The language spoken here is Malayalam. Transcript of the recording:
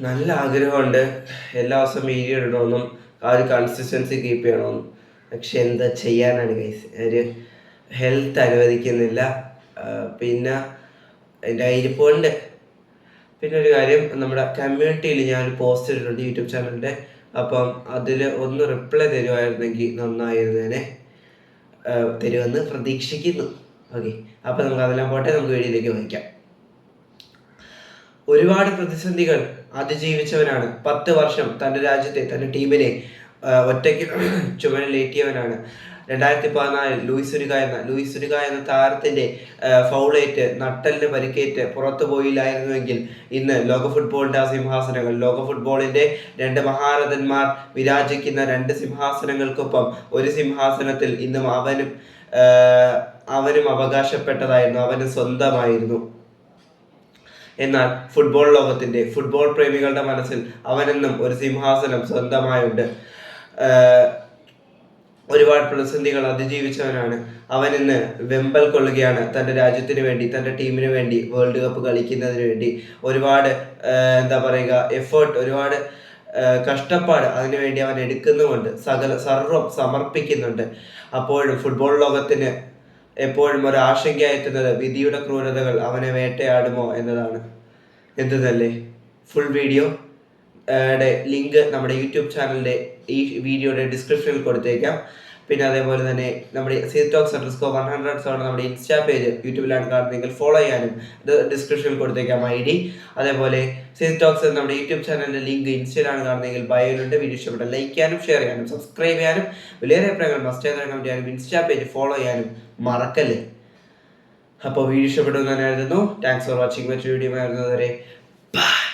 നല്ല ആഗ്രഹമുണ്ട് എല്ലാ ദിവസവും വീഡിയോ ഇടണമെന്നും ആ ഒരു കൺസിസ്റ്റൻസി കീപ്പ് ചെയ്യണമെന്നും. പക്ഷെ എന്താ ചെയ്യാനാണ് ഗൈസ്, ഒരു ഹെൽത്ത് അനുവദിക്കുന്നില്ല. പിന്നെ എൻ്റെ ഇരിപ്പുണ്ട്. പിന്നെ ഒരു കാര്യം, നമ്മുടെ കമ്മ്യൂണിറ്റിയിൽ ഞാനൊരു പോസ്റ്റ് ഇട്ടിട്ടുണ്ട് യൂട്യൂബ് ചാനലിൻ്റെ. അപ്പം അതിൽ ഒന്ന് റിപ്ലൈ തരുമായിരുന്നെങ്കിൽ നന്നായിരുന്നേനെ. തരുമെന്ന് പ്രതീക്ഷിക്കുന്നു. ഓക്കെ, അപ്പം നമുക്ക് അതെല്ലാം പോട്ടെ, നമുക്ക് വീഡിയോയിലേക്ക് വയ്ക്കാം. ഒരുപാട് പ്രതിസന്ധികൾ അതിജീവിച്ചവനാണ്. 10 വർഷം തൻ്റെ രാജ്യത്തെ, തൻ്റെ ടീമിനെ ഒറ്റയ്ക്ക് ചുമലിലേറ്റിയവനാണ്. 2014 ലൂയിസ് സുരിക എന്ന താരത്തിൻ്റെ ഫൗളേറ്റ് നട്ടലിന് പരിക്കേറ്റ് പുറത്തു പോയില്ലായിരുന്നുവെങ്കിൽ ഇന്ന് ലോക ഫുട്ബോളിൻ്റെ ആ സിംഹാസനങ്ങൾ, ലോക ഫുട്ബോളിൻ്റെ 2 മഹാരഥന്മാർ വിരാജിക്കുന്ന 2 സിംഹാസനങ്ങൾക്കൊപ്പം ഒരു സിംഹാസനത്തിൽ ഇന്നും അവനും അവകാശപ്പെട്ടതായിരുന്നു, അവന് സ്വന്തമായിരുന്നു. എന്നാൽ ഫുട്ബോൾ ലോകത്തിൻ്റെ, ഫുട്ബോൾ പ്രേമികളുടെ മനസ്സിൽ അവനെന്നും ഒരു സിംഹാസനം സ്വന്തമായുണ്ട്. ഒരുപാട് പ്രതിസന്ധികൾ അതിജീവിച്ചവനാണ്. അവനിന്ന് വെമ്പൽ കൊള്ളുകയാണ് തൻ്റെ രാജ്യത്തിന് വേണ്ടി, തൻ്റെ ടീമിന് വേണ്ടി, വേൾഡ് കപ്പ് കളിക്കുന്നതിന് വേണ്ടി. ഒരുപാട് എഫേർട്ട്, ഒരുപാട് കഷ്ടപ്പാട് അതിനുവേണ്ടി അവൻ എടുക്കുന്നുമുണ്ട്. സർവ്വം സമർപ്പിക്കുന്നുണ്ട്. അപ്പോഴും ഫുട്ബോൾ ലോകത്തിന് എപ്പോഴും ഒരു ആശങ്കയായെത്തുന്നത് വിധിയുടെ ക്രൂരതകൾ അവനെ വേട്ടയാടുമോ എന്നതാണ്. എന്തെന്നല്ലേ, ഫുൾ വീഡിയോ ലിങ്ക് നമ്മുടെ യൂട്യൂബ് ചാനലിൻ്റെ ഈ വീഡിയോയുടെ ഡിസ്ക്രിപ്ഷനിൽ കൊടുത്തേക്കാം. പിന്നെ അതേപോലെ തന്നെ നമ്മുടെ CTalks_100 നമ്മുടെ ഇൻസ്റ്റാ പേജ് യൂട്യൂബിലാണ് കാണുന്നതെങ്കിൽ ഫോളോ ചെയ്യാനും ഇത് ഡിസ്ക്രിപ്ഷനിൽ കൊടുത്തേക്കാം ID. അതേപോലെ CTalks നമ്മുടെ യൂട്യൂബ് ചാനലിൻ്റെ ലിങ്ക് ഇൻസ്റ്റയിലാണ് കാണുന്നതെങ്കിൽ ബയോയിലുണ്ട്. വീഡിയോ ഇഷ്ടപ്പെട്ട ലൈക്ക് ചെയ്യാനും ഷെയർ ചെയ്യാനും സബ്സ്ക്രൈബ് ചെയ്യാനും വലിയ അഭിപ്രായങ്ങൾ മസ്റ്റ് കമൻറ്റ് ചെയ്യാനും ഇൻസ്റ്റാ പേജ് ഫോളോ ചെയ്യാനും മറക്കല്ലേ. അപ്പോൾ വീഡിയോ ഇഷ്ടപ്പെട്ടു എന്ന് തന്നെ ആയിരുന്നു. Thanks for watching. മറ്റൊരു വീഡിയോ ആയിരുന്നതുവരെ ബൈ.